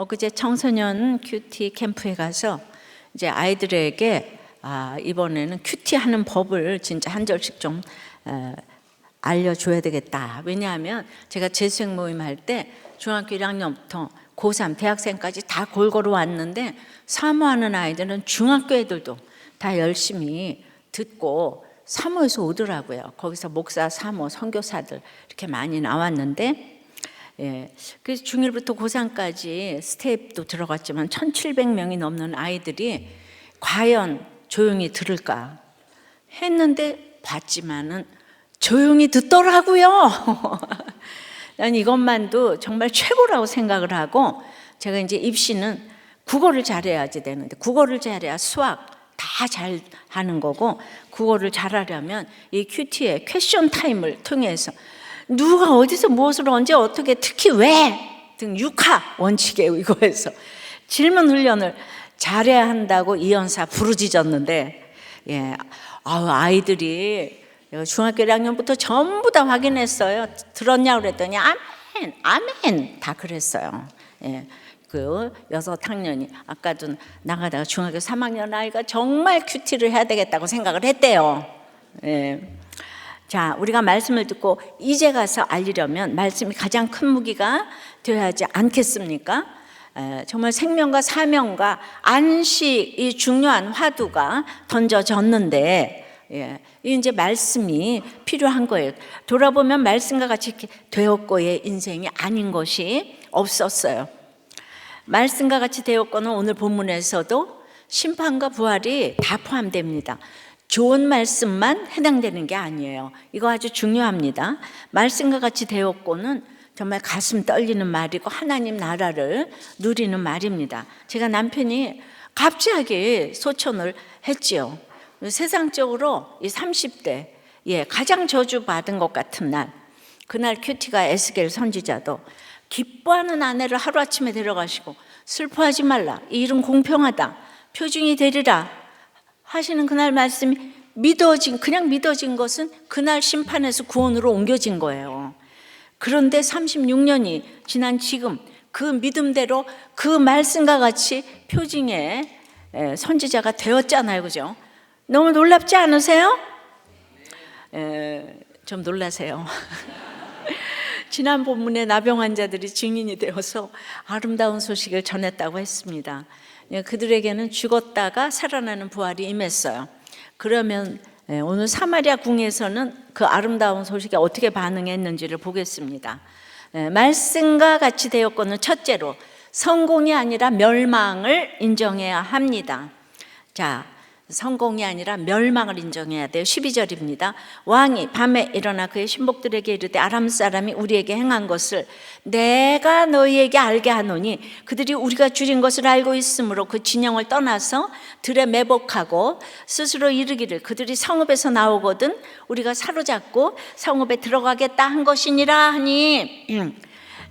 엊그제 청소년 큐티 캠프에 가서 이제 아이들에게 이번에는 큐티 하는 법을 진짜 한 절씩 좀 알려줘야 되겠다. 왜냐하면 제가 재수생 모임 할 때 중학교 1학년부터 고3 대학생까지 다 골고루 왔는데 사모하는 아이들은 중학교 애들도 다 열심히 듣고 사모에서 오더라고요. 거기서 목사, 사모, 선교사들 이렇게 많이 나왔는데 그래서 중1부터 고3까지 스텝도 들어갔지만 1,700명이 넘는 아이들이 과연 조용히 들을까 했는데 봤지만은 조용히 듣더라고요. 난 이것만도 정말 최고라고 생각을 하고, 제가 이제 입시는 국어를 잘해야지 되는데 국어를 잘해야 수학 다 잘 하는 거고, 국어를 잘하려면 이 큐티의 퀘션 타임을 통해서 누가 어디서 무엇을 언제 어떻게 특히 왜 등 6하 원칙에 의거해서 질문 훈련을 잘해야 한다고 이연사 부르짖었는데 아이들이 중학교 1학년부터 전부 다 확인했어요. 들었냐고 그랬더니 아멘 아멘 다 그랬어요. 그 6학년이 아까도 나가다가 중학교 3학년 아이가 정말 큐티를 해야 되겠다고 생각을 했대요. 자, 우리가 말씀을 듣고 이제 가서 알리려면 말씀이 가장 큰 무기가 되어야 하지 않겠습니까? 정말 생명과 사명과 안식이 중요한 화두가 던져졌는데 이제 말씀이 필요한 거예요. 돌아보면 말씀과 같이 이렇게 되었고의 인생이 아닌 것이 없었어요. 말씀과 같이 되었고는 오늘 본문에서도 심판과 부활이 다 포함됩니다. 좋은 말씀만 해당되는 게 아니에요. 이거 아주 중요합니다. 말씀과 같이 되었고는 정말 가슴 떨리는 말이고 하나님 나라를 누리는 말입니다. 제가 남편이 갑자기 소천을 했지요. 세상적으로 이 30대 가장 저주받은 것 같은 날, 그날 큐티가 에스겔 선지자도 기뻐하는 아내를 하루아침에 데려가시고 슬퍼하지 말라, 이 일은 공평하다, 표징이 되리라 하시는 그날 말씀이 그냥 믿어진 것은 그날 심판에서 구원으로 옮겨진 거예요. 그런데 36년이 지난 지금 그 믿음대로 그 말씀과 같이 표징의 선지자가 되었잖아요. 그죠? 너무 놀랍지 않으세요? 좀 놀라세요. 지난 본문에 나병 환자들이 증인이 되어서 아름다운 소식을 전했다고 했습니다. 그들에게는 죽었다가 살아나는 부활이 임했어요. 그러면 오늘 사마리아 궁에서는 그 아름다운 소식에 어떻게 반응했는지를 보겠습니다. 말씀과 같이 되었고는 첫째로 성공이 아니라 멸망을 인정해야 합니다. 자, 성공이 아니라 멸망을 인정해야 돼요. 12절입니다. 왕이 밤에 일어나 그의 신복들에게 이르되 아람 사람이 우리에게 행한 것을 내가 너희에게 알게 하노니 그들이 우리가 줄인 것을 알고 있으므로 그 진영을 떠나서 들에 매복하고 스스로 이르기를 그들이 성읍에서 나오거든 우리가 사로잡고 성읍에 들어가겠다 한 것이니라 하니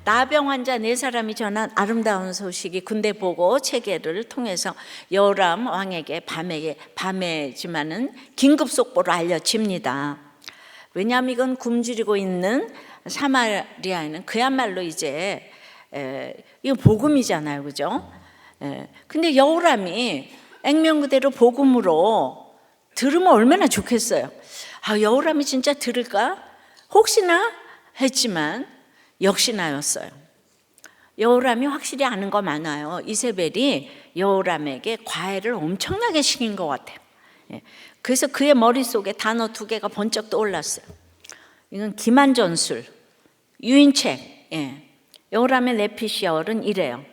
나병 환자 4사람이 전한 아름다운 소식이 군대 보고 체계를 통해서 여호람 왕에게 밤에지만은 긴급 속보로 알려집니다. 왜냐하면 이건 굶주리고 있는 사마리아에는 그야말로 이제 이거 복음이잖아요, 그죠? 근데 여호람이 액면 그대로 복음으로 들으면 얼마나 좋겠어요. 여호람이 진짜 들을까? 혹시나 했지만 역시나였어요. 여호람이 확실히 아는 거 많아요. 이세벨이 여호람에게 과외를 엄청나게 시킨 것 같아요. 그래서 그의 머릿속에 단어 2개가 번쩍 떠올랐어요. 이건 기만전술, 유인책. 여호람의 레피시아어는 이래요.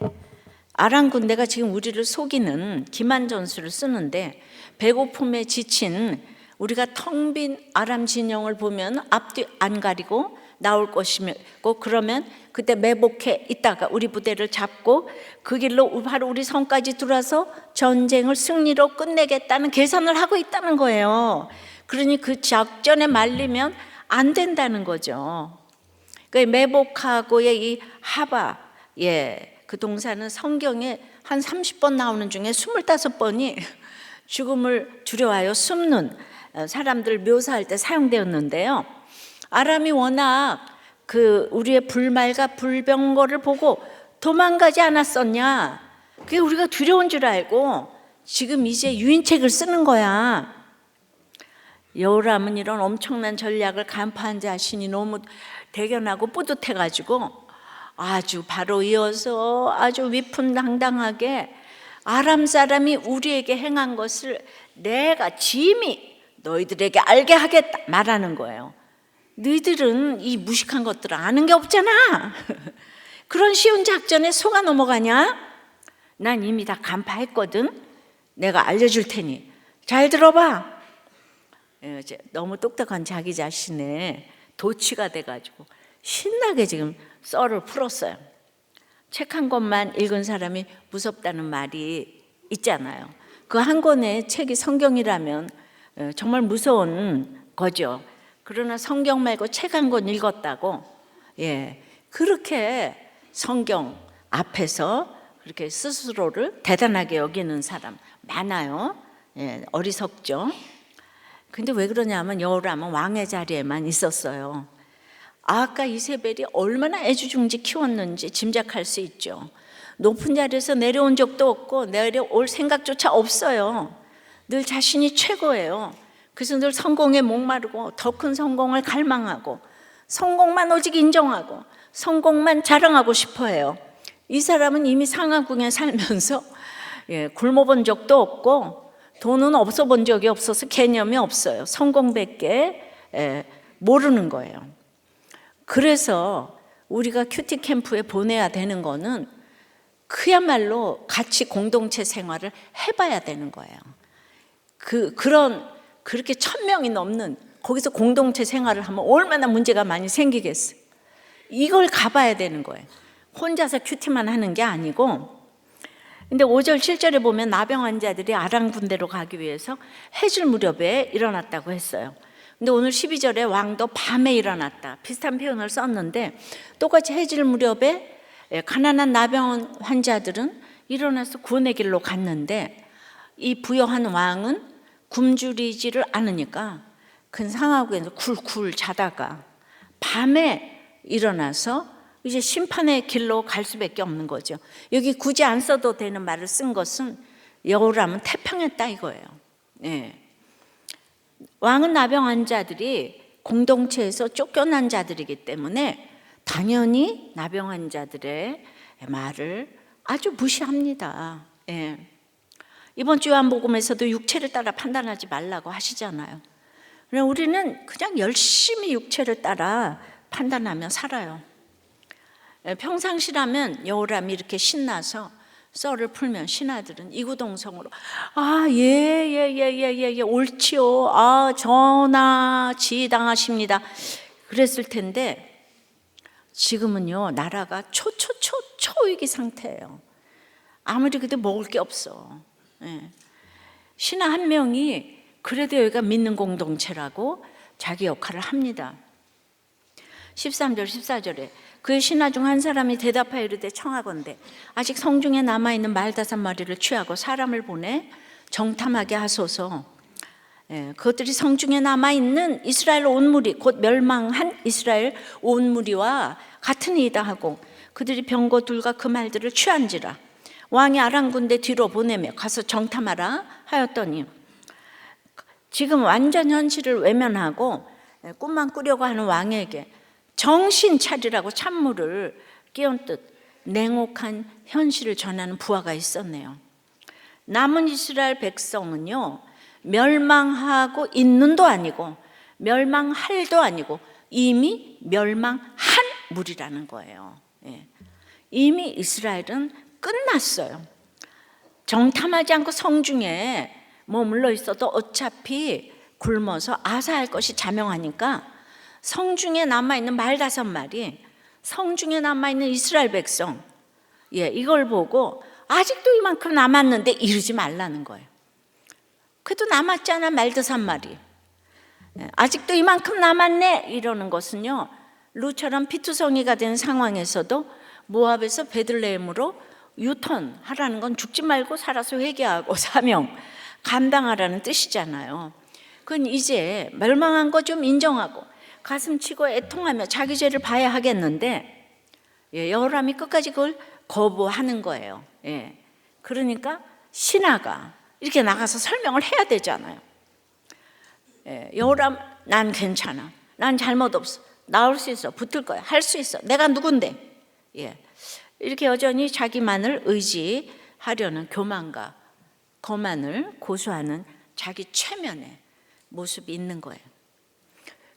아람 군대가 지금 우리를 속이는 기만전술을 쓰는데 배고픔에 지친 우리가 텅 빈 아람 진영을 보면 앞뒤 안 가리고 나올 것이고 그러면 그때 매복해 있다가 우리 부대를 잡고 그 길로 바로 우리 성까지 들어와서 전쟁을 승리로 끝내겠다는 계산을 하고 있다는 거예요. 그러니 그 작전에 말리면 안 된다는 거죠. 그 매복하고의 이 하바, 그 동사는 성경에 한 30번 나오는 중에 25번이 죽음을 두려워하여 숨는 사람들 묘사할 때 사용되었는데요. 아람이 워낙 그 우리의 불말과 불병거를 보고 도망가지 않았었냐? 그게 우리가 두려운 줄 알고 지금 이제 유인책을 쓰는 거야. 여호람은 이런 엄청난 전략을 간파한 자신이 너무 대견하고 뿌듯해가지고 아주 바로 이어서 아주 위풍당당하게 아람 사람이 우리에게 행한 것을 내가 짐이 너희들에게 알게 하겠다 말하는 거예요. 너희들은 이 무식한 것들을 아는 게 없잖아. 그런 쉬운 작전에 속아 넘어가냐? 난 이미 다 간파했거든. 내가 알려줄 테니 잘 들어봐. 너무 똑똑한 자기 자신의 도취가 돼가지고 신나게 지금 썰을 풀었어요. 책 한 권만 읽은 사람이 무섭다는 말이 있잖아요. 그 한 권의 책이 성경이라면 정말 무서운 거죠. 그러나 성경 말고 책 한 권 읽었다고, 그렇게 성경 앞에서 그렇게 스스로를 대단하게 여기는 사람 많아요. 어리석죠. 근데 왜 그러냐면 여호람은 왕의 자리에만 있었어요. 아까 이세벨이 얼마나 애주중지 키웠는지 짐작할 수 있죠. 높은 자리에서 내려온 적도 없고 내려올 생각조차 없어요. 늘 자신이 최고예요. 그래서 늘 성공에 목마르고 더 큰 성공을 갈망하고 성공만 오직 인정하고 성공만 자랑하고 싶어해요. 이 사람은 이미 상하궁에 살면서 굶어본 적도 없고 돈은 없어 본 적이 없어서 개념이 없어요. 성공밖에 모르는 거예요. 그래서 우리가 큐티 캠프에 보내야 되는 거는 그야말로 같이 공동체 생활을 해봐야 되는 거예요. 그렇게 1000명이 넘는 거기서 공동체 생활을 하면 얼마나 문제가 많이 생기겠어요. 이걸 가봐야 되는 거예요. 혼자서 큐티만 하는 게 아니고. 근데 5절 7절에 보면 나병 환자들이 아람 군대로 가기 위해서 해질 무렵에 일어났다고 했어요. 근데 오늘 12절에 왕도 밤에 일어났다, 비슷한 표현을 썼는데 똑같이 해질 무렵에 가난한 나병 환자들은 일어나서 구원의 길로 갔는데 이 부여한 왕은 굶주리지를 않으니까 큰 상하구에서 굴굴 자다가 밤에 일어나서 이제 심판의 길로 갈 수밖에 없는 거죠. 여기 굳이 안 써도 되는 말을 쓴 것은 여호람은 태평했다 이거예요. 왕은 나병 환자들이 공동체에서 쫓겨난 자들이기 때문에 당연히 나병 환자들의 말을 아주 무시합니다. 이번 주 요한복음에서도 육체를 따라 판단하지 말라고 하시잖아요. 그럼 우리는 그냥 열심히 육체를 따라 판단하며 살아요. 평상시라면 여호람이 이렇게 신나서 썰을 풀면 신하들은 이구동성으로 예 옳지요, 전하 지당하십니다 그랬을 텐데 지금은요 나라가 초위기 상태예요. 아무리 그래도 먹을 게 없어. 신하 한 명이 그래도 여기가 믿는 공동체라고 자기 역할을 합니다. 13절 14절에 그의 신하 중 한 사람이 대답하여 이르되 청하건대 아직 성중에 남아있는 말 5마리를 취하고 사람을 보내 정탐하게 하소서. 그것들이 성중에 남아있는 이스라엘 온 무리 곧 멸망한 이스라엘 온 무리와 같은 이다 하고 그들이 병거 둘과 그 말들을 취한지라. 왕이 아람 군대 뒤로 보내며 가서 정탐하라 하였더니 지금 완전 현실을 외면하고 꿈만 꾸려고 하는 왕에게 정신 차리라고 찬물을 끼얹듯 냉혹한 현실을 전하는 부하가 있었네요. 남은 이스라엘 백성은요 멸망하고 있는도 아니고 멸망할도 아니고 이미 멸망한 무리라는 거예요. 이미 이스라엘은 끝났어요. 정탐하지 않고 성중에 머물러 있어도 어차피 굶어서 아사할 것이 자명하니까 성중에 남아있는 말 5마리, 성중에 남아있는 이스라엘 백성, 이걸 보고 아직도 이만큼 남았는데 이러지 말라는 거예요. 그래도 남았잖아 말 5마리. 아직도 이만큼 남았네 이러는 것은요 루처럼 피투성이가 된 상황에서도 모압에서 베들레헴으로 유턴하라는 건 죽지 말고 살아서 회개하고 사명 감당하라는 뜻이잖아요. 그건 이제 멸망한 거 좀 인정하고 가슴 치고 애통하며 자기 죄를 봐야 하겠는데 여호람이 끝까지 그걸 거부하는 거예요. 예. 그러니까 신하가 이렇게 나가서 설명을 해야 되잖아요. 예. 여호람, 난 괜찮아. 난 잘못 없어. 나올 수 있어. 붙을 거야. 할 수 있어. 내가 누군데? 예. 이렇게 여전히 자기만을 의지하려는 교만과 거만을 고수하는 자기 최면의 모습이 있는 거예요.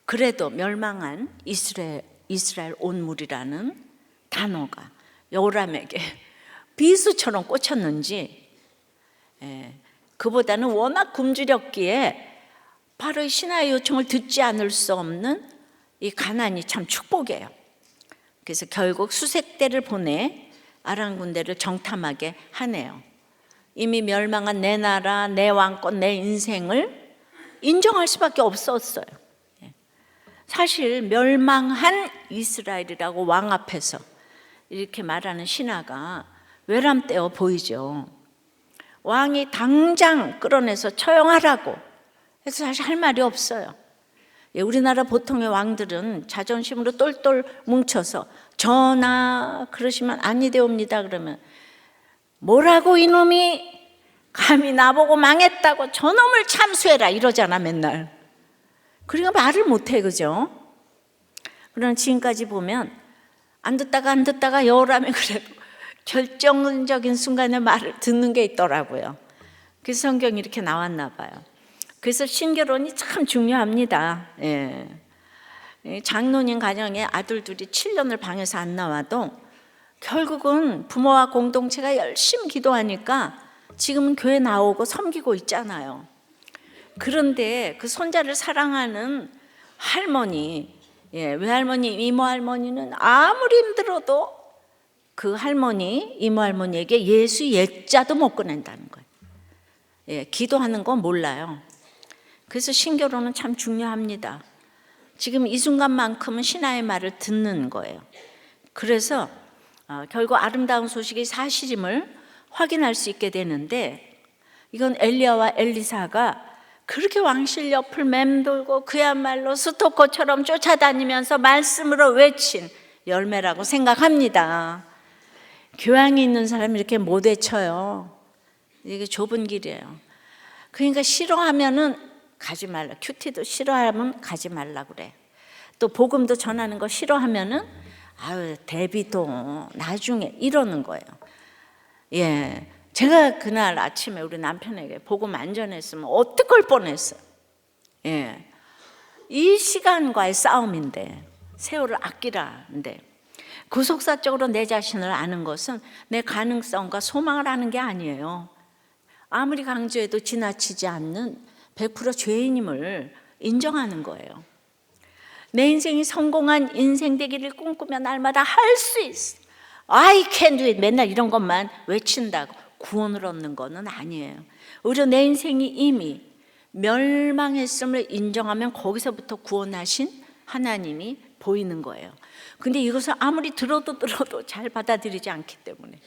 그래도 멸망한 이스라엘 온 무리라는 단어가 여호람에게 비수처럼 꽂혔는지, 그보다는 워낙 굶주렸기에 바로 이 신하의 요청을 듣지 않을 수 없는 이 가난이 참 축복이에요. 그래서 결국 수색대를 보내 아람 군대를 정탐하게 하네요. 이미 멸망한 내 나라, 내 왕권, 내 인생을 인정할 수밖에 없었어요. 사실 멸망한 이스라엘이라고 왕 앞에서 이렇게 말하는 신하가 외람되어 보이죠. 왕이 당장 끌어내서 처형하라고 해서 사실 할 말이 없어요. 우리나라 보통의 왕들은 자존심으로 똘똘 뭉쳐서 전하 그러시면 아니되옵니다 그러면 뭐라고 이놈이 감히 나보고 망했다고 저놈을 참수해라 이러잖아 맨날. 그러니까 말을 못해, 그죠? 그러나 지금까지 보면 안 듣다가 여호람이 그래도 결정적인 순간에 말을 듣는 게 있더라고요. 그래서 성경이 이렇게 나왔나 봐요. 그래서 신결혼이 참 중요합니다. 예. 장로님 가정에 아들들이 7년을 방에서 안 나와도 결국은 부모와 공동체가 열심히 기도하니까 지금은 교회 나오고 섬기고 있잖아요. 그런데 그 손자를 사랑하는 할머니, 외할머니, 이모할머니는 아무리 힘들어도 그 할머니, 이모할머니에게 예수 예자도 못 꺼낸다는 거예요. 기도하는 건 몰라요. 그래서 신결혼은 참 중요합니다. 지금 이 순간만큼은 신하의 말을 듣는 거예요. 그래서 결국 아름다운 소식이 사실임을 확인할 수 있게 되는데, 이건 엘리야와 엘리사가 그렇게 왕실 옆을 맴돌고 그야말로 스토커처럼 쫓아다니면서 말씀으로 외친 열매라고 생각합니다. 교양이 있는 사람이 이렇게 못 외쳐요. 이게 좁은 길이에요. 그러니까 싫어하면은 가지 말라. 큐티도 싫어하면 가지 말라 그래. 또 복음도 전하는 거 싫어하면은 아유 대비도 나중에 이러는 거예요. 예, 제가 그날 아침에 우리 남편에게 복음 안 전했으면 어떡할 뻔했어요. 예, 이 시간과의 싸움인데 세월을 아끼라는데 구속사적으로 내 자신을 아는 것은 내 가능성과 소망을 아는 게 아니에요. 아무리 강조해도 지나치지 않는 100% 죄인임을 인정하는 거예요. 내 인생이 성공한 인생 되기를 꿈꾸며 날마다 할 수 있어. I can do it. 맨날 이런 것만 외친다고 구원을 얻는 것은 아니에요. 오히려 내 인생이 이미 멸망했음을 인정하면 거기서부터 구원하신 하나님이 보이는 거예요. 근데 이것을 아무리 들어도 잘 받아들이지 않기 때문에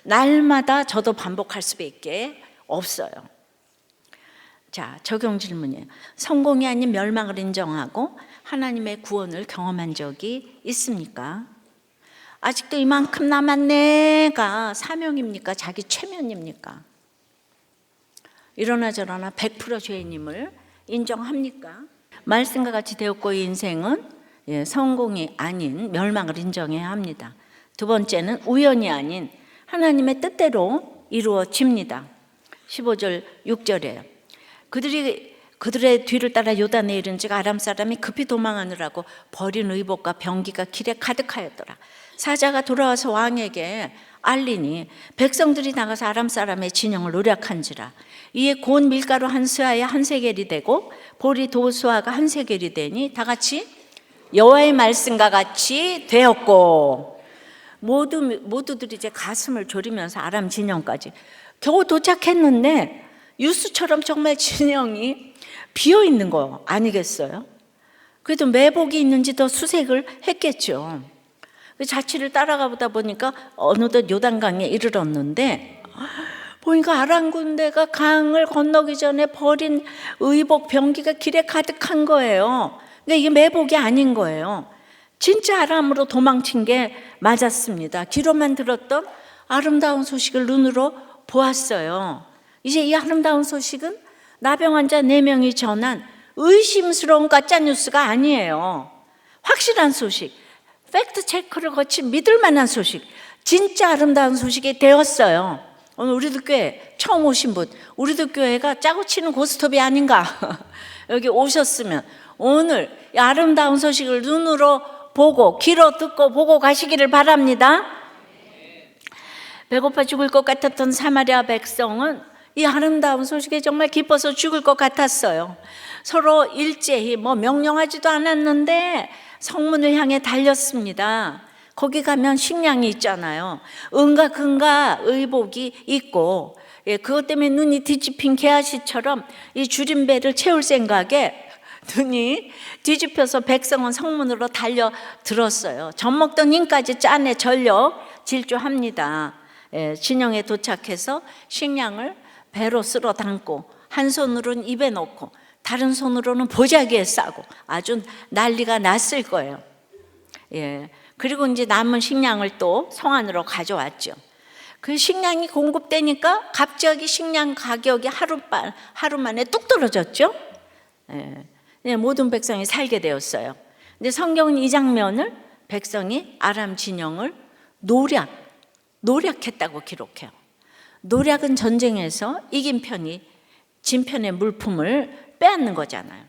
날마다 저도 반복할 수밖에 없어요. 자, 적용 질문이에요. 성공이 아닌 멸망을 인정하고 하나님의 구원을 경험한 적이 있습니까? 아직도 이만큼 남았네가 사명입니까? 자기 최면입니까? 이러나 저러나 100% 죄인임을 인정합니까? 말씀과 같이 되었고 이 인생은 성공이 아닌 멸망을 인정해야 합니다. 두 번째는 우연이 아닌 하나님의 뜻대로 이루어집니다. 15절 6절이에요. 그들의 뒤를 따라 요단에 이른 즉 아람 사람이 급히 도망하느라고 버린 의복과 병기가 길에 가득하였더라. 사자가 돌아와서 왕에게 알리니 백성들이 나가서 아람 사람의 진영을 노략한지라. 이에 고운 밀가루 한 스아에 한 세겔이 되고 보리 두 스아가 한 세겔이 되니 다 같이 여호와의 말씀과 같이 되었고, 모두들이 이제 가슴을 졸이면서 아람 진영까지 겨우 도착했는데 유수처럼 정말 진영이 비어 있는 거 아니겠어요? 그래도 매복이 있는지 더 수색을 했겠죠. 자취를 따라가 보다 보니까 어느덧 요단강에 이르렀는데 보니까 아람 군대가 강을 건너기 전에 버린 의복 병기가 길에 가득한 거예요. 그러니까 이게 매복이 아닌 거예요. 진짜 아람으로 도망친 게 맞았습니다. 귀로만 들었던 아름다운 소식을 눈으로 보았어요. 이제 이 아름다운 소식은 나병 환자 4명이 전한 의심스러운 가짜뉴스가 아니에요. 확실한 소식, 팩트 체크를 거친 믿을 만한 소식, 진짜 아름다운 소식이 되었어요. 오늘 우리들 교회 처음 오신 분, 우리들 교회가 짜고 치는 고스톱이 아닌가 여기 오셨으면 오늘 이 아름다운 소식을 눈으로 보고 귀로 듣고 보고 가시기를 바랍니다. 배고파 죽을 것 같았던 사마리아 백성은 이 아름다운 소식에 정말 기뻐서 죽을 것 같았어요. 서로 일제히 명령하지도 않았는데 성문을 향해 달렸습니다. 거기 가면 식량이 있잖아요. 은과 금과 의복이 있고, 그것 때문에 눈이 뒤집힌 게하시처럼 이 줄임배를 채울 생각에 눈이 뒤집혀서 백성은 성문으로 달려들었어요. 젖 먹던 힘까지 짠에 절려 질주합니다. 진영에 도착해서 식량을 배로 쓸어 담고 한 손으로는 입에 넣고 다른 손으로는 보자기에 싸고 아주 난리가 났을 거예요. 그리고 이제 남은 식량을 또 성 안으로 가져왔죠. 그 식량이 공급되니까 갑자기 식량 가격이 하루 만에 뚝 떨어졌죠. 모든 백성이 살게 되었어요. 근데 성경은 이 장면을 백성이 아람 진영을 노략했다고 기록해요. 노략은 전쟁에서 이긴 편이 진 편의 물품을 빼앗는 거잖아요.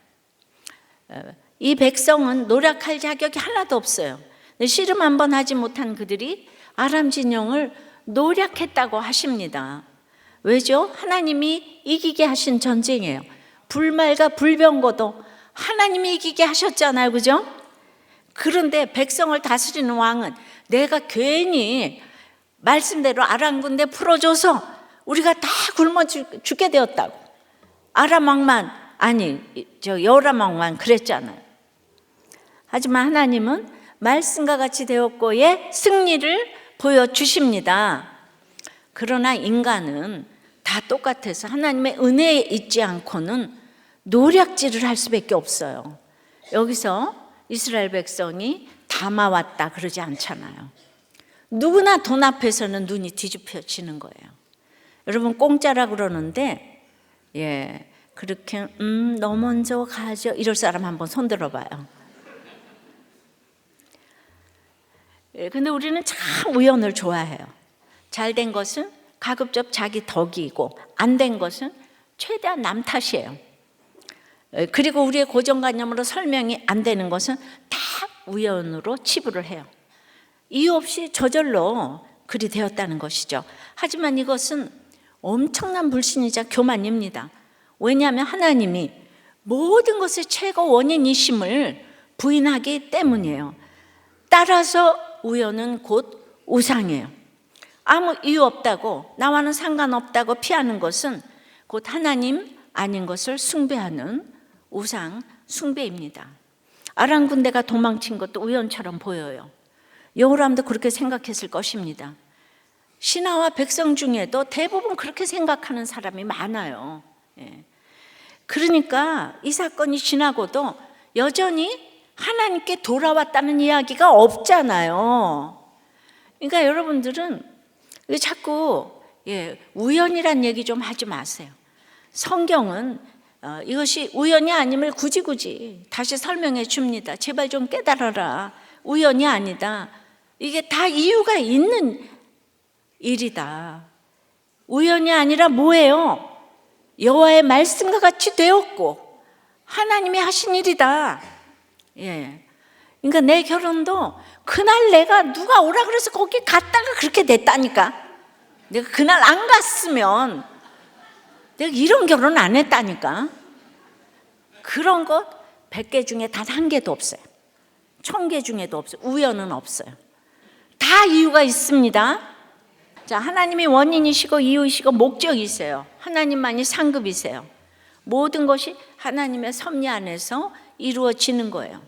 이 백성은 노략할 자격이 하나도 없어요. 씨름 한번 하지 못한 그들이 아람 진영을 노략했다고 하십니다. 왜죠? 하나님이 이기게 하신 전쟁이에요. 불말과 불병거도 하나님이 이기게 하셨잖아요, 그죠? 그런데 백성을 다스리는 왕은 내가 괜히 말씀대로 아람 군대 풀어줘서 우리가 다 굶어 죽게 되었다고. 아람 왕만 여람 왕만 그랬잖아요. 하지만 하나님은 말씀과 같이 되었고의 승리를 보여주십니다. 그러나 인간은 다 똑같아서 하나님의 은혜에 있지 않고는 노략질을 할 수밖에 없어요. 여기서 이스라엘 백성이 담아왔다 그러지 않잖아요. 누구나 돈 앞에서는 눈이 뒤집혀지는 거예요. 여러분 공짜라 그러는데 그렇게 너 먼저 가죠 이럴 사람 한번 손 들어봐요. 근데 우리는 참 우연을 좋아해요. 잘 된 것은 가급적 자기 덕이고 안 된 것은 최대한 남 탓이에요. 그리고 우리의 고정관념으로 설명이 안 되는 것은 다 우연으로 치부를 해요. 이유 없이 저절로 그리 되었다는 것이죠. 하지만 이것은 엄청난 불신이자 교만입니다. 왜냐하면 하나님이 모든 것의 최고 원인이심을 부인하기 때문이에요. 따라서 우연은 곧 우상이에요. 아무 이유 없다고 나와는 상관없다고 피하는 것은 곧 하나님 아닌 것을 숭배하는 우상 숭배입니다. 아람 군대가 도망친 것도 우연처럼 보여요. 여호람도 그렇게 생각했을 것입니다. 신하와 백성 중에도 대부분 그렇게 생각하는 사람이 많아요. 그러니까 이 사건이 지나고도 여전히 하나님께 돌아왔다는 이야기가 없잖아요. 그러니까 여러분들은 자꾸 우연이란 얘기 좀 하지 마세요. 성경은 이것이 우연이 아님을 굳이 다시 설명해 줍니다. 제발 좀 깨달아라. 우연이 아니다. 이게 다 이유가 있는 일이다. 우연이 아니라 뭐예요? 여호와의 말씀과 같이 되었고 하나님이 하신 일이다. 그러니까 내 결혼도 그날 내가 누가 오라 그래서 거기 갔다가 그렇게 됐다니까. 내가 그날 안 갔으면 내가 이런 결혼 안 했다니까. 그런 것 100개 중에 단 1개도 없어요. 1000개 중에도 없어요. 우연은 없어요. 다 이유가 있습니다. 자, 하나님이 원인이시고 이유이시고 목적이세요. 하나님만이 상급이세요. 모든 것이 하나님의 섭리 안에서 이루어지는 거예요.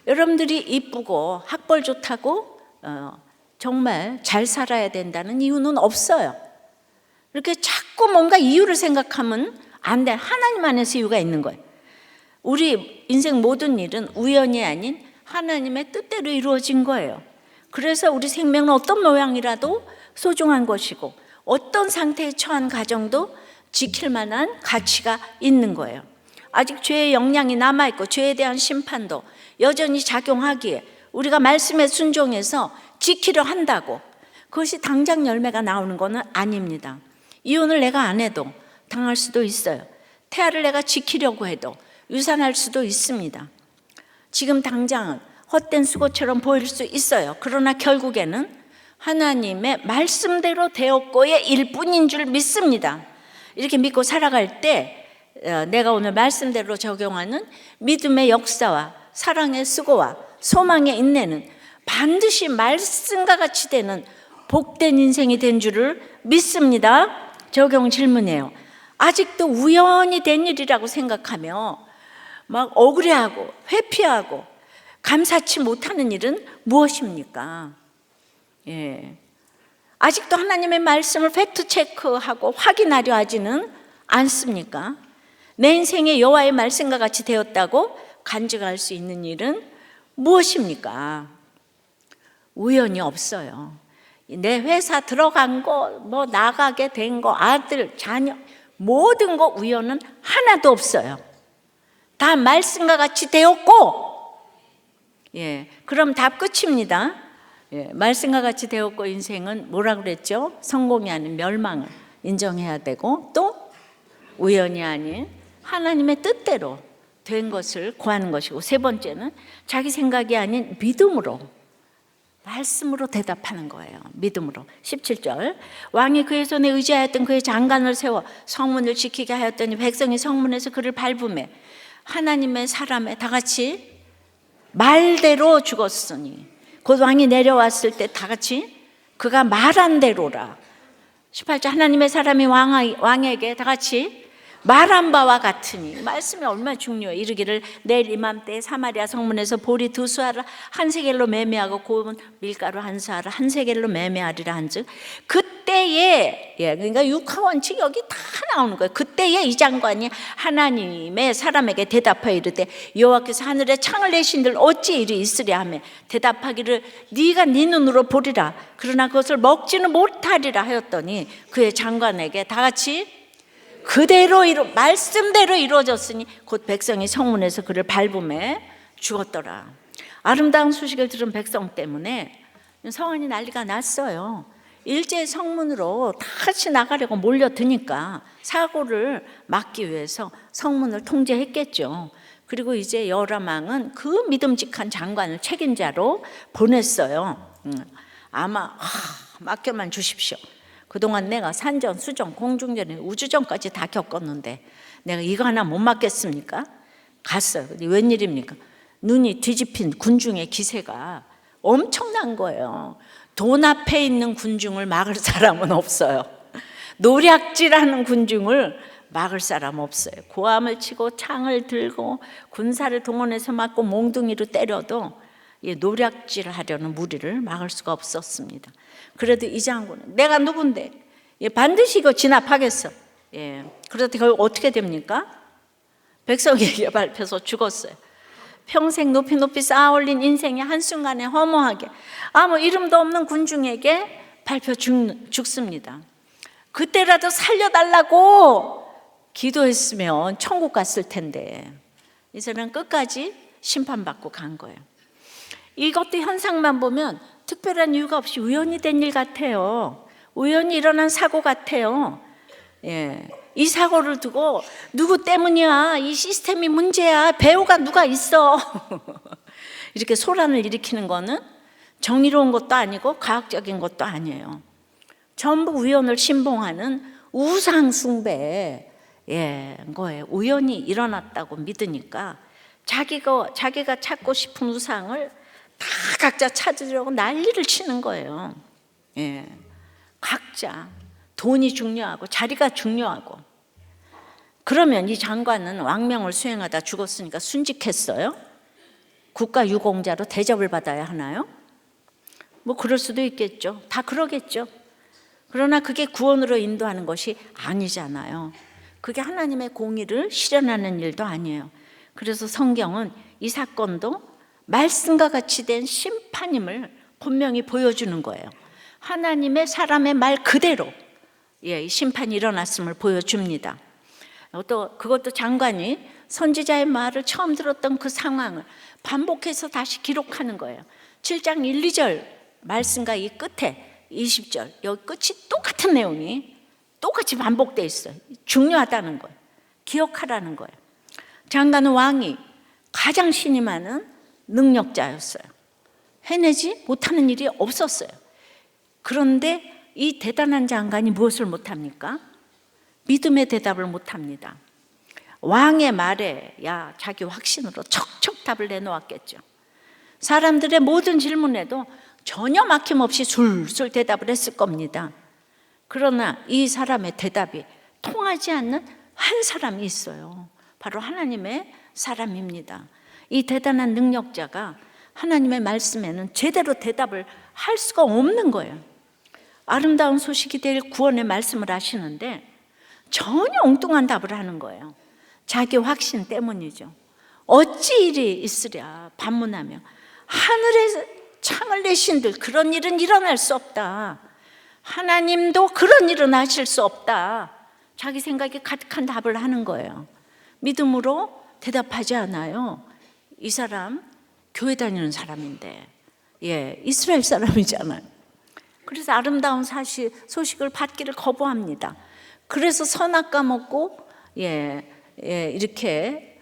여러분들이 이쁘고 학벌 좋다고 정말 잘 살아야 된다는 이유는 없어요. 이렇게 자꾸 뭔가 이유를 생각하면 안 돼. 하나님 안에서 이유가 있는 거예요. 우리 인생 모든 일은 우연이 아닌 하나님의 뜻대로 이루어진 거예요. 그래서 우리 생명은 어떤 모양이라도 소중한 것이고 어떤 상태에 처한 가정도 지킬 만한 가치가 있는 거예요. 아직 죄의 영향이 남아있고 죄에 대한 심판도 여전히 작용하기에 우리가 말씀에 순종해서 지키려 한다고 그것이 당장 열매가 나오는 것은 아닙니다. 이혼을 내가 안 해도 당할 수도 있어요. 태아를 내가 지키려고 해도 유산할 수도 있습니다. 지금 당장은 헛된 수고처럼 보일 수 있어요. 그러나 결국에는 하나님의 말씀대로 되었고의 일뿐인 줄 믿습니다. 이렇게 믿고 살아갈 때 내가 오늘 말씀대로 적용하는 믿음의 역사와 사랑의 수고와 소망의 인내는 반드시 말씀과 같이 되는 복된 인생이 된 줄을 믿습니다. 적용 질문이에요. 아직도 우연히 된 일이라고 생각하며 막 억울해하고 회피하고 감사치 못하는 일은 무엇입니까? 아직도 하나님의 말씀을 팩트체크하고 확인하려 하지는 않습니까? 내 인생에 여호와의 말씀과 같이 되었다고 간증할 수 있는 일은 무엇입니까? 우연이 없어요. 내 회사 들어간 거, 뭐 나가게 된 거, 아들, 자녀, 모든 거 우연은 하나도 없어요. 다 말씀과 같이 되었고, 그럼 답 끝입니다. 말씀과 같이 되었고 인생은 뭐라 그랬죠? 성공이 아닌 멸망을 인정해야 되고 또 우연이 아닌 하나님의 뜻대로 된 것을 구하는 것이고 세 번째는 자기 생각이 아닌 믿음으로 말씀으로 대답하는 거예요. 믿음으로. 17절 왕이 그의 손에 의지하였던 그의 장관을 세워 성문을 지키게 하였더니 백성이 성문에서 그를 밟으매 하나님의 사람에 다 같이 말대로 죽었으니 곧 왕이 내려왔을 때 다 같이 그가 말한 대로라. 18절 하나님의 사람이 왕에게 다 같이 말한 바와 같으니 말씀이 얼마나 중요해요. 이르기를 내일 이맘때 사마리아 성문에서 보리 2수아를 한 세겔로 매매하고 고운 밀가루 1수아를 한 세겔로 매매하리라 한즉 그때에 그러니까 육하원칙 여기 다 나오는 거예요. 그때에 이 장관이 하나님의 사람에게 대답하여 이르되 여호와께서 하늘에 창을 내신들 어찌 일이 있으랴 하며 대답하기를 네가 네 눈으로 보리라 그러나 그것을 먹지는 못하리라 하였더니 그의 장관에게 다 같이 그대로 말씀대로 이루어졌으니 곧 백성이 성문에서 그를 밟음에 죽었더라. 아름다운 소식을 들은 백성 때문에 성안이 난리가 났어요. 일제 성문으로 다 같이 나가려고 몰려드니까 사고를 막기 위해서 성문을 통제했겠죠. 그리고 이제 여라망은 그 믿음직한 장관을 책임자로 보냈어요. 아마 맡겨만 주십시오. 그동안 내가 산전, 수전, 공중전, 우주전까지 다 겪었는데 내가 이거 하나 못 맡겠습니까? 갔어요. 근데 웬일입니까? 눈이 뒤집힌 군중의 기세가 엄청난 거예요. 돈 앞에 있는 군중을 막을 사람은 없어요. 노략질하는 군중을 막을 사람 없어요. 고함을 치고 창을 들고 군사를 동원해서 맞고 몽둥이로 때려도 노략질을 하려는 무리를 막을 수가 없었습니다. 그래도 이 장군은 내가 누군데 반드시 이거 진압하겠어. 그래도 그걸 어떻게 됩니까? 백성에게 밟혀서 죽었어요. 평생 높이 높이 쌓아 올린 인생이 한순간에 허무하게 아무 이름도 없는 군중에게 밟혀 죽습니다. 그때라도 살려달라고 기도했으면 천국 갔을 텐데 이 사람은 끝까지 심판받고 간 거예요. 이것도 현상만 보면 특별한 이유가 없이 우연히 된 일 같아요. 우연히 일어난 사고 같아요. 이 사고를 두고 누구 때문이야? 이 시스템이 문제야. 배우가 누가 있어? 이렇게 소란을 일으키는 거는 정의로운 것도 아니고 과학적인 것도 아니에요. 전부 우연을 신봉하는 우상 숭배 거예요. 우연히 일어났다고 믿으니까 자기가 찾고 싶은 우상을 다 각자 찾으려고 난리를 치는 거예요. 각자 돈이 중요하고 자리가 중요하고. 그러면 이 장관은 왕명을 수행하다 죽었으니까 순직했어요? 국가 유공자로 대접을 받아야 하나요? 뭐 그럴 수도 있겠죠. 다 그러겠죠. 그러나 그게 구원으로 인도하는 것이 아니잖아요. 그게 하나님의 공의를 실현하는 일도 아니에요. 그래서 성경은 이 사건도 말씀과 같이 된 심판임을 분명히 보여주는 거예요. 하나님의 사람의 말 그대로 이 심판이 일어났음을 보여줍니다. 또 그것도 장관이 선지자의 말을 처음 들었던 그 상황을 반복해서 다시 기록하는 거예요. 7장 1, 2절 말씀과 이 끝에 20절 여기 끝이 똑같은 내용이 똑같이 반복되어 있어요. 중요하다는 거예요. 기억하라는 거예요. 장관은 왕이 가장 신임하는 능력자였어요. 해내지 못하는 일이 없었어요. 그런데 이 대단한 장관이 무엇을 못합니까? 믿음의 대답을 못합니다. 왕의 말에야 자기 확신으로 척척 답을 내놓았겠죠. 사람들의 모든 질문에도 전혀 막힘없이 술술 대답을 했을 겁니다. 그러나 이 사람의 대답이 통하지 않는 한 사람이 있어요. 바로 하나님의 사람입니다. 이 대단한 능력자가 하나님의 말씀에는 제대로 대답을 할 수가 없는 거예요. 아름다운 소식이 될 구원의 말씀을 하시는데 전혀 엉뚱한 답을 하는 거예요. 자기 확신 때문이죠. 어찌 일이 있으랴 반문하며 하늘에 창을 내신들 그런 일은 일어날 수 없다. 하나님도 그런 일은 하실 수 없다. 자기 생각이 가득한 답을 하는 거예요. 믿음으로 대답하지 않아요. 이 사람 교회 다니는 사람인데 이스라엘 사람이잖아요. 그래서 아름다운 소식을 받기를 거부합니다. 그래서 선악 까먹고 이렇게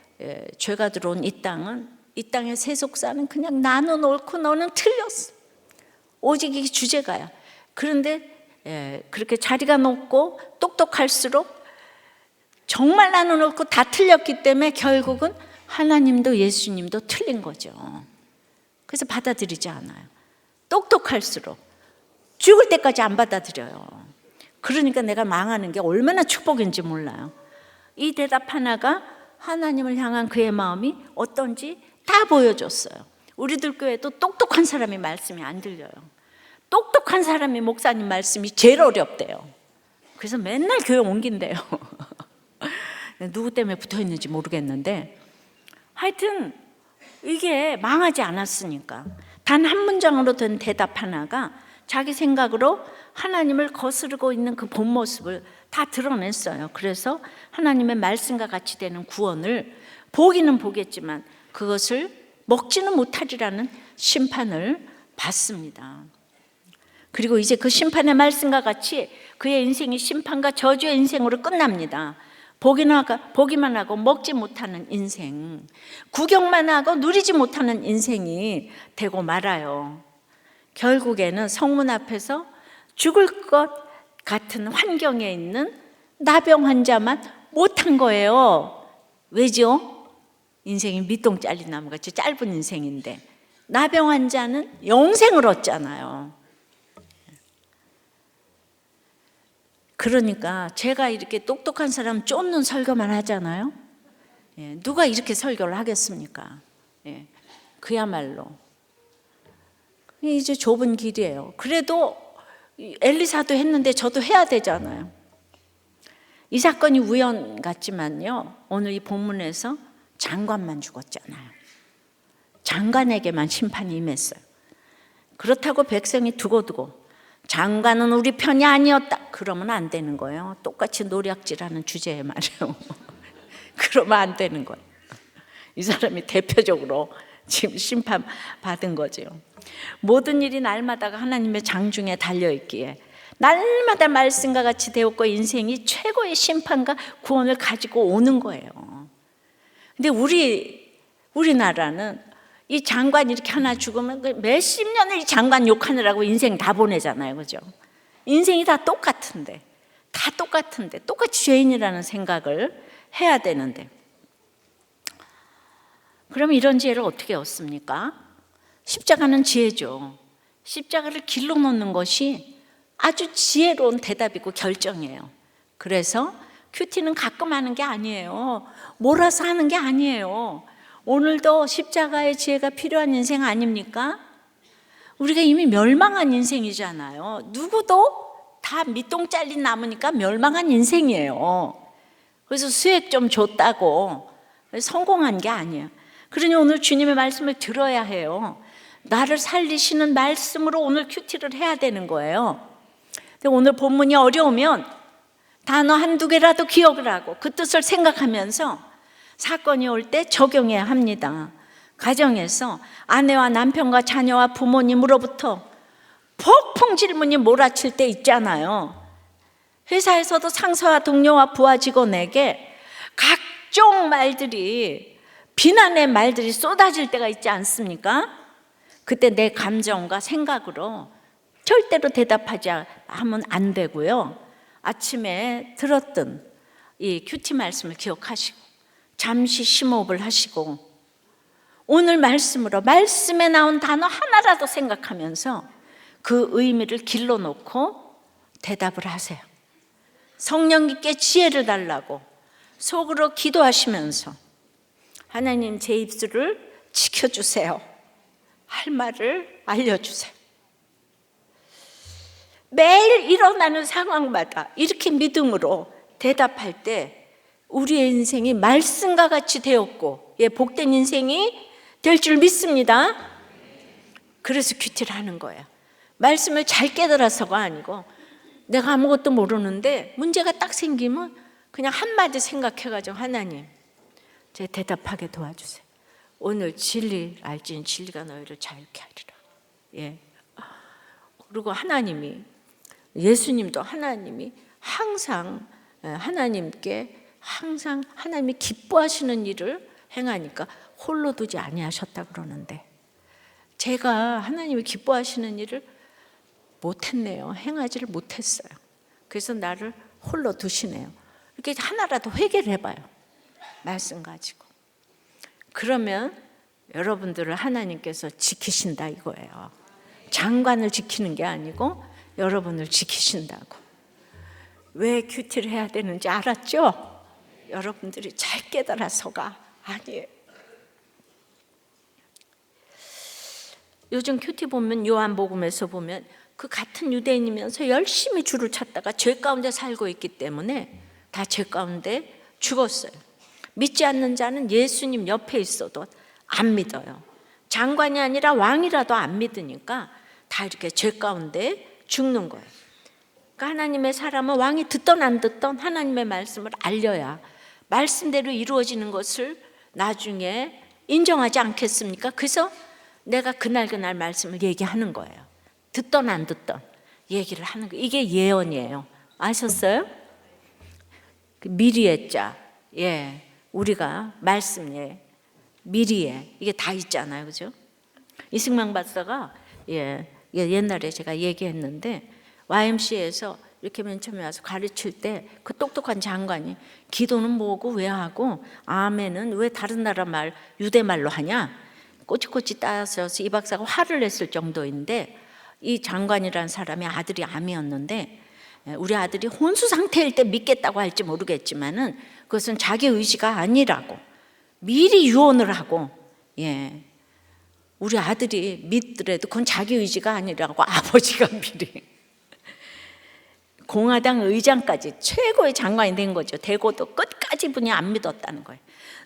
죄가 들어온 이 땅의 세속사는 그냥 나는 옳고 너는 틀렸어. 오직 이게 주제가야. 그런데 그렇게 자리가 높고 똑똑할수록 정말 나는 옳고 다 틀렸기 때문에 결국은 하나님도 예수님도 틀린 거죠. 그래서 받아들이지 않아요. 똑똑할수록 죽을 때까지 안 받아들여요. 그러니까 내가 망하는 게 얼마나 축복인지 몰라요. 이 대답 하나가 하나님을 향한 그의 마음이 어떤지 다 보여줬어요. 우리들 교회도 똑똑한 사람이 말씀이 안 들려요. 똑똑한 사람이 목사님 말씀이 제일 어렵대요. 그래서 맨날 교회 옮긴대요. 누구 때문에 붙어있는지 모르겠는데 하여튼 이게 망하지 않았으니까 단 한 문장으로 된 대답 하나가 자기 생각으로 하나님을 거스르고 있는 그 본 모습을 다 드러냈어요. 그래서 하나님의 말씀과 같이 되는 구원을 보기는 보겠지만 그것을 먹지는 못하리라는 심판을 받습니다. 그리고 이제 그 심판의 말씀과 같이 그의 인생이 심판과 저주의 인생으로 끝납니다. 보기만 하고 먹지 못하는 인생, 구경만 하고 누리지 못하는 인생이 되고 말아요. 결국에는 성문 앞에서 죽을 것 같은 환경에 있는 나병 환자만 못한 거예요. 왜죠? 인생이 밑동 잘린 나무같이 짧은 인생인데 나병 환자는 영생을 얻잖아요. 그러니까 제가 이렇게 똑똑한 사람 쫓는 설교만 하잖아요. 누가 이렇게 설교를 하겠습니까? 그야말로 이제 좁은 길이에요. 그래도 엘리사도 했는데 저도 해야 되잖아요. 이 사건이 우연 같지만요, 오늘 이 본문에서 장관만 죽었잖아요. 장관에게만 심판이 임했어요. 그렇다고 백성이 두고두고 장관은 우리 편이 아니었다 그러면 안 되는 거예요. 똑같이 노략질하는 주제에 말이에요. 그러면 안 되는 거예요. 이 사람이 대표적으로 지금 심판받은 거죠. 모든 일이 날마다가 하나님의 장중에 달려있기에 날마다 말씀과 같이 되었고 인생이 최고의 심판과 구원을 가지고 오는 거예요. 근데 우리나라는 이 장관 이렇게 하나 죽으면 몇십 년을 이 장관 욕하느라고 인생 다 보내잖아요. 그죠? 인생이 다 똑같은데 똑같이 죄인이라는 생각을 해야 되는데 그럼 이런 지혜를 어떻게 얻습니까? 십자가는 지혜죠. 십자가를 길러 놓는 것이 아주 지혜로운 대답이고 결정이에요. 그래서 큐티는 가끔 하는 게 아니에요. 몰아서 하는 게 아니에요. 오늘도 십자가의 지혜가 필요한 인생 아닙니까? 우리가 이미 멸망한 인생이잖아요. 누구도 다 밑동 잘린 나무니까 멸망한 인생이에요. 그래서 수액 좀 줬다고 성공한 게 아니에요. 그러니 오늘 주님의 말씀을 들어야 해요. 나를 살리시는 말씀으로 오늘 큐티를 해야 되는 거예요. 근데 오늘 본문이 어려우면 단어 한두 개라도 기억을 하고 그 뜻을 생각하면서 사건이 올 때 적용해야 합니다. 가정에서 아내와 남편과 자녀와 부모님으로부터 폭풍 질문이 몰아칠 때 있잖아요. 회사에서도 상사와 동료와 부하 직원에게 각종 말들이, 비난의 말들이 쏟아질 때가 있지 않습니까? 그때 내 감정과 생각으로 절대로 대답하지 하면 안 되고요. 아침에 들었던 이 큐티 말씀을 기억하시고 잠시 심호흡을 하시고 오늘 말씀으로 말씀에 나온 단어 하나라도 생각하면서 그 의미를 길러놓고 대답을 하세요. 성령님께 지혜를 달라고 속으로 기도하시면서 하나님, 제 입술을 지켜주세요. 할 말을 알려주세요. 매일 일어나는 상황마다 이렇게 믿음으로 대답할 때 우리의 인생이 말씀과 같이 되었고 복된 인생이 될 줄 믿습니다. 그래서 큐티를 하는 거예요. 말씀을 잘 깨달아서가 아니고 내가 아무것도 모르는데 문제가 딱 생기면 그냥 한마디 생각해가지고 하나님, 제 대답하게 도와주세요. 오늘 진리 알지니 진리가 너희를 자유케 하리라. 예. 그리고 하나님이, 예수님도 하나님이 항상 하나님께 항상 하나님이 기뻐하시는 일을 행하니까 홀로 두지 아니하셨다 그러는데 제가 하나님이 기뻐하시는 일을 못했네요. 행하지를 못했어요. 그래서 나를 홀로 두시네요. 이렇게 하나라도 회개를 해봐요. 말씀 가지고. 그러면 여러분들을 하나님께서 지키신다 이거예요. 장관을 지키는 게 아니고 여러분을 지키신다고. 왜 큐티를 해야 되는지 알았죠? 여러분들이 잘 깨달아서가 아니에요. 요즘 큐티 보면, 요한복음에서 보면 그 같은 유대인이면서 열심히 주를 찾다가 죄 가운데 살고 있기 때문에 다 죄 가운데 죽었어요. 믿지 않는 자는 예수님 옆에 있어도 안 믿어요. 장관이 아니라 왕이라도 안 믿으니까 다 이렇게 죄 가운데 죽는 거예요. 그러니까 하나님의 사람은 왕이 듣던 안 듣던 하나님의 말씀을 알려야 말씀대로 이루어지는 것을 나중에 인정하지 않겠습니까? 그래서 내가 그날 말씀을 얘기하는 거예요. 듣던 안 듣던 얘기를 하는 거예요. 이게 예언이에요. 아셨어요? 미리의 자, 예, 우리가 말씀에 미리에 이게 다 있잖아요, 그죠? 이승만 박사가 옛날에 제가 얘기했는데 YMCA에서 이렇게 맨 처음에 와서 가르칠 때 그 똑똑한 장관이 기도는 뭐고 왜 하고 아멘은 왜 다른 나라 말 유대 말로 하냐? 꼬치꼬치 따져서 이 박사가 화를 냈을 정도인데 이 장관이라는 사람이 아들이 암이었는데 우리 아들이 혼수 상태일 때 믿겠다고 할지 모르겠지만은 그것은 자기 의지가 아니라고 미리 유언을 하고 우리 아들이 믿더라도 그건 자기 의지가 아니라고 아버지가 미리 공화당 의장까지 최고의 장관이 된 거죠. 되고도 끝까지 분이 안 믿었다는 거예요.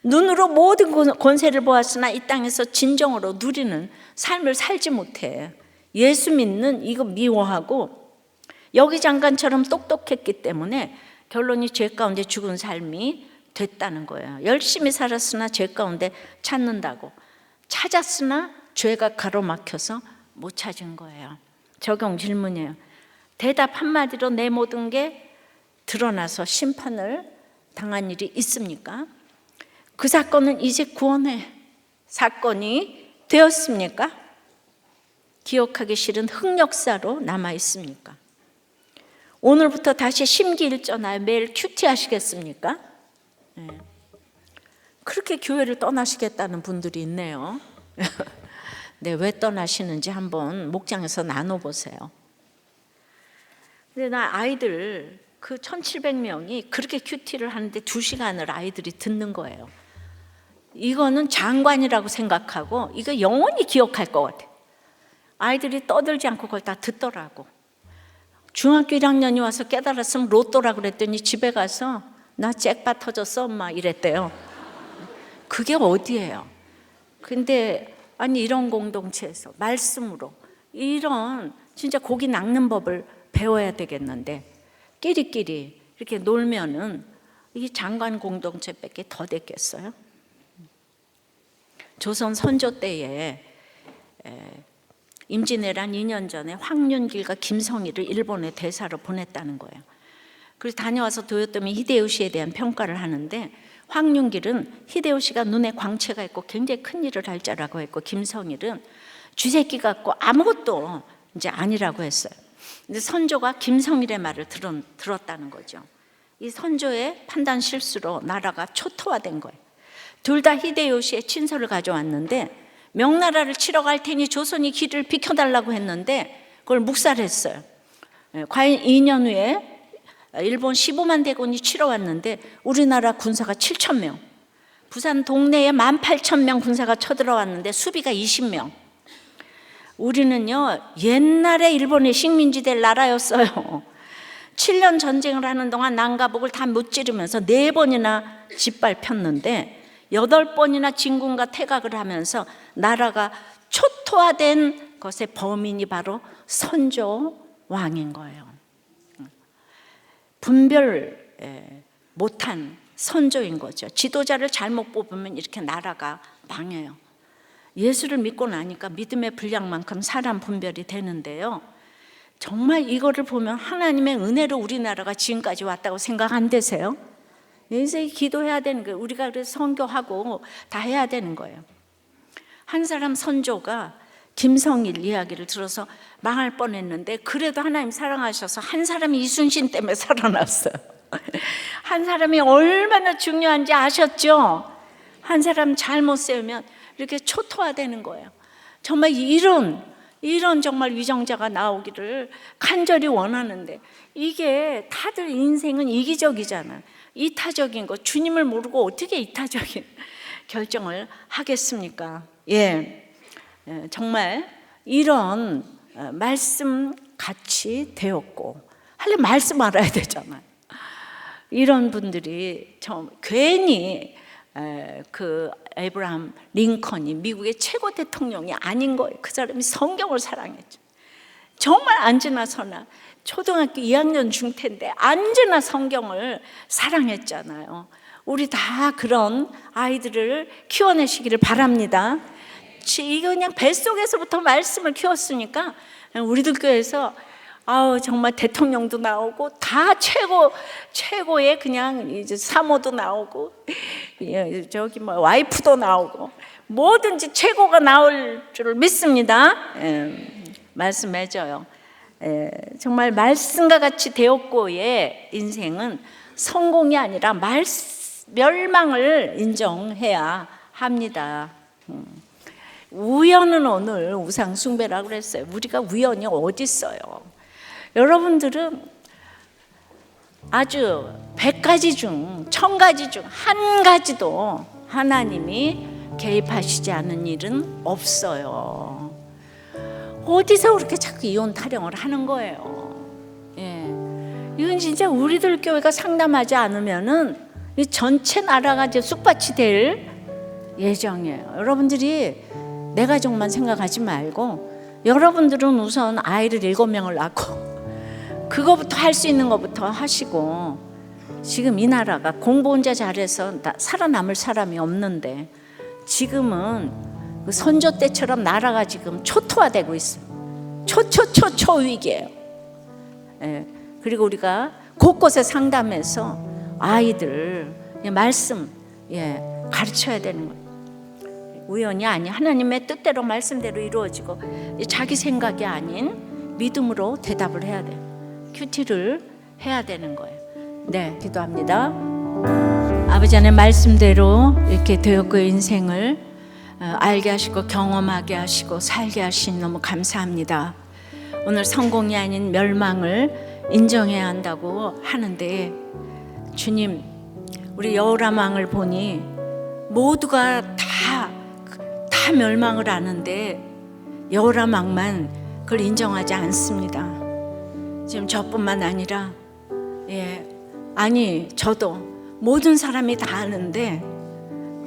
눈으로 모든 권세를 보았으나 이 땅에서 진정으로 누리는 삶을 살지 못해. 예수 믿는 이거 미워하고 여기 장관처럼 똑똑했기 때문에 결론이 죄 가운데 죽은 삶이 됐다는 거예요. 열심히 살았으나 죄 가운데 찾는다고 찾았으나 죄가 가로막혀서 못 찾은 거예요. 적용 질문이에요. 대답 한마디로 내 모든 게 드러나서 심판을 당한 일이 있습니까? 그 사건은 이제 구원의 사건이 되었습니까? 기억하기 싫은 흑역사로 남아 있습니까? 오늘부터 다시 심기일전하여 매일 큐티 하시겠습니까? 그렇게 교회를 떠나시겠다는 분들이 있네요. 네, 왜 떠나시는지 한번 목장에서 나눠보세요. 근데 나 아이들 그 1700명이 그렇게 큐티를 하는데 2시간을 아이들이 듣는 거예요. 이거는 장관이라고 생각하고 이거 영원히 기억할 것 같아요. 아이들이 떠들지 않고 그걸 다 듣더라고. 중학교 1학년이 와서 깨달았으면 로또라 그랬더니 집에 가서 나 잭팟 터졌어 엄마 이랬대요. 그게 어디예요? 근데 아니 이런 공동체에서 말씀으로 이런 진짜 고기 낚는 법을 배워야 되겠는데 끼리끼리 이렇게 놀면은 이 장관 공동체밖에 더 됐겠어요? 조선 선조 때에 임진왜란 2년 전에 황윤길과 김성희를 일본에 대사로 보냈다는 거예요. 그래서 다녀와서 도요토미 히데요시에 대한 평가를 하는데 황윤길은 히데요시가 눈에 광채가 있고 굉장히 큰 일을 할 자라고 했고 김성일은 쥐새끼 같고 아무것도 이제 아니라고 했어요. 근데 선조가 김성일의 말을 들었다는 거죠. 이 선조의 판단 실수로 나라가 초토화된 거예요. 둘 다 히데요시의 친서를 가져왔는데 명나라를 치러 갈 테니 조선이 길을 비켜달라고 했는데 그걸 묵살했어요. 과연 2년 후에 일본 15만 대군이 치러 왔는데 우리나라 군사가 7,000명, 부산 동네에 18,000명 군사가 쳐들어왔는데 수비가 20명. 우리는요 옛날에 일본의 식민지 될 나라였어요. 7년 전쟁을 하는 동안 난가복을 다 무찌르면서 4번이나 짓밟혔는데 8번이나 진군과 퇴각을 하면서 나라가 초토화된 것의 범인이 바로 선조 왕인 거예요. 분별 못한 선조인 거죠. 지도자를 잘못 뽑으면 이렇게 나라가 망해요. 예수를 믿고 나니까 믿음의 분량만큼 사람 분별이 되는데요. 정말 이거를 보면 하나님의 은혜로 우리나라가 지금까지 왔다고 생각 안 되세요? 인생이 기도해야 되는 거예요. 우리가 그래서 선교하고 다 해야 되는 거예요. 한 사람 선조가 김성일 이야기를 들어서 망할 뻔했는데 그래도 하나님 사랑하셔서 한 사람이 이순신 때문에 살아났어요. 한 사람이 얼마나 중요한지 아셨죠? 한 사람 잘못 세우면 이렇게 초토화되는 거예요. 정말 이런 정말 위정자가 나오기를 간절히 원하는데 이게 다들 인생은 이기적이잖아. 이타적인 거 주님을 모르고 어떻게 이타적인 결정을 하겠습니까? 정말 이런 말씀 같이 되었고 할래 말씀 알아야 되잖아요. 이런 분들이 괜히 그 에브라함 링컨이 미국의 최고 대통령이 아닌 거예요. 그 사람이 성경을 사랑했죠. 정말 앉으나 서나 초등학교 2학년 중퇴인데 앉으나 성경을 사랑했잖아요. 우리 다 그런 아이들을 키워내시기를 바랍니다. 이거 그냥 뱃속에서부터 말씀을 키웠으니까 우리들 교회에서 정말 대통령도 나오고 다 최고의 그냥 이제 사모도 나오고 저기 와이프도 나오고 뭐든지 최고가 나올 줄 믿습니다. 말씀해줘요. 정말 말씀과 같이 되었고의 인생은 성공이 아니라 멸망을 인정해야 합니다. 우연은 오늘 우상 숭배라고 그랬어요. 우리가 우연이 어디 있어요? 여러분들은 아주 100가지 중 1000가지 중 한 가지도 하나님이 개입하시지 않은 일은 없어요. 어디서 그렇게 자꾸 이혼 타령을 하는 거예요? 이건 진짜 우리들 교회가 상담하지 않으면은 이 전체 나라가 이제 쑥밭이 될 예정이에요. 여러분들이 내 가족만 생각하지 말고 여러분들은 우선 아이를 7명을 낳고 그거부터 할 수 있는 것부터 하시고 지금 이 나라가 공부 혼자 잘해서 살아남을 사람이 없는데 지금은 그 선조 때처럼 나라가 지금 초토화되고 있어요. 초 위기예요. 그리고 우리가 곳곳에 상담해서 아이들 말씀 가르쳐야 되는 거예요. 우연이 아니 하나님의 뜻대로 말씀대로 이루어지고 자기 생각이 아닌 믿음으로 대답을 해야 돼요. 큐티를 해야 되는 거예요. 기도합니다. 아버지 하나님 말씀대로 이렇게 되었고 인생을 알게 하시고 경험하게 하시고 살게 하신 너무 감사합니다. 오늘 성공이 아닌 멸망을 인정해야 한다고 하는데 주님 우리 여호람 왕을 보니 모두가 다 멸망을 하는데 여호람 왕만 그걸 인정하지 않습니다. 지금 저뿐만 아니라 저도 모든 사람이 다 아는데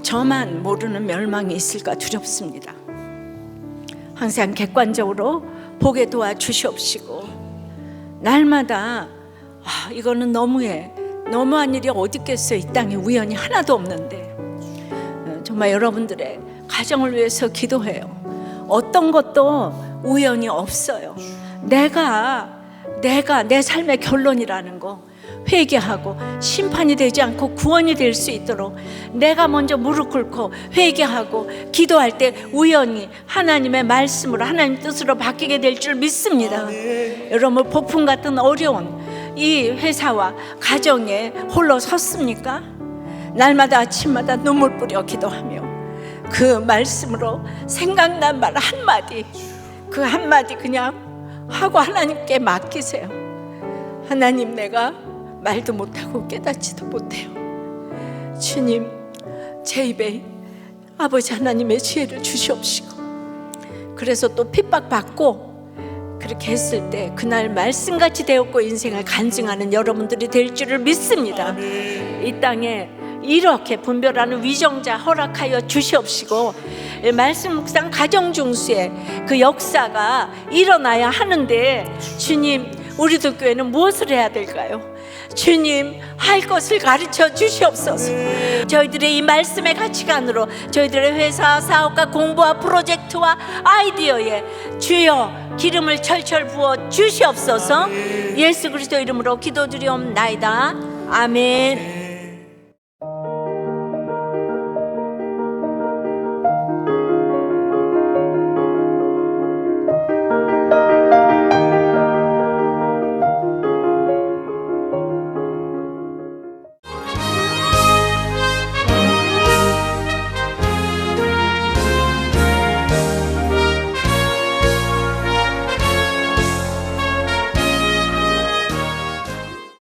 저만 모르는 멸망이 있을까 두렵습니다. 항상 객관적으로 보게 도와주시옵시고, 날마다 이거는 너무해, 너무한 일이 어디 있겠어요. 이 땅에 우연이 하나도 없는데. 정말 여러분들의 가정을 위해서 기도해요. 어떤 것도 우연이 없어요. 내가 내 삶의 결론이라는 거 회개하고, 심판이 되지 않고 구원이 될 수 있도록 내가 먼저 무릎 꿇고 회개하고 기도할 때 우연히 하나님의 말씀으로, 하나님 뜻으로 바뀌게 될 줄 믿습니다. 여러분, 폭풍 같은 어려운 이 회사와 가정에 홀로 섰습니까? 날마다 아침마다 눈물 뿌려 기도하며 그 말씀으로 생각난 말 한마디, 그 한마디 그냥 하고 하나님께 맡기세요. 하나님, 내가 말도 못하고 깨닫지도 못해요. 주님, 제 입에 아버지 하나님의 지혜를 주시옵시고, 그래서 또 핍박받고 그렇게 했을 때 그날 말씀같이 되었고 인생을 간증하는 여러분들이 될 줄을 믿습니다. 이 땅에 이렇게 분별하는 위정자 허락하여 주시옵시고, 말씀 묵상 가정 중수의 그 역사가 일어나야 하는데, 주님, 우리들 교회는 무엇을 해야 될까요? 주님, 할 것을 가르쳐 주시옵소서. 저희들의 이 말씀의 가치관으로 저희들의 회사, 사업과 공부와 프로젝트와 아이디어에 주여 기름을 철철 부어 주시옵소서. 예수 그리스도 이름으로 기도드리옵나이다. 아멘.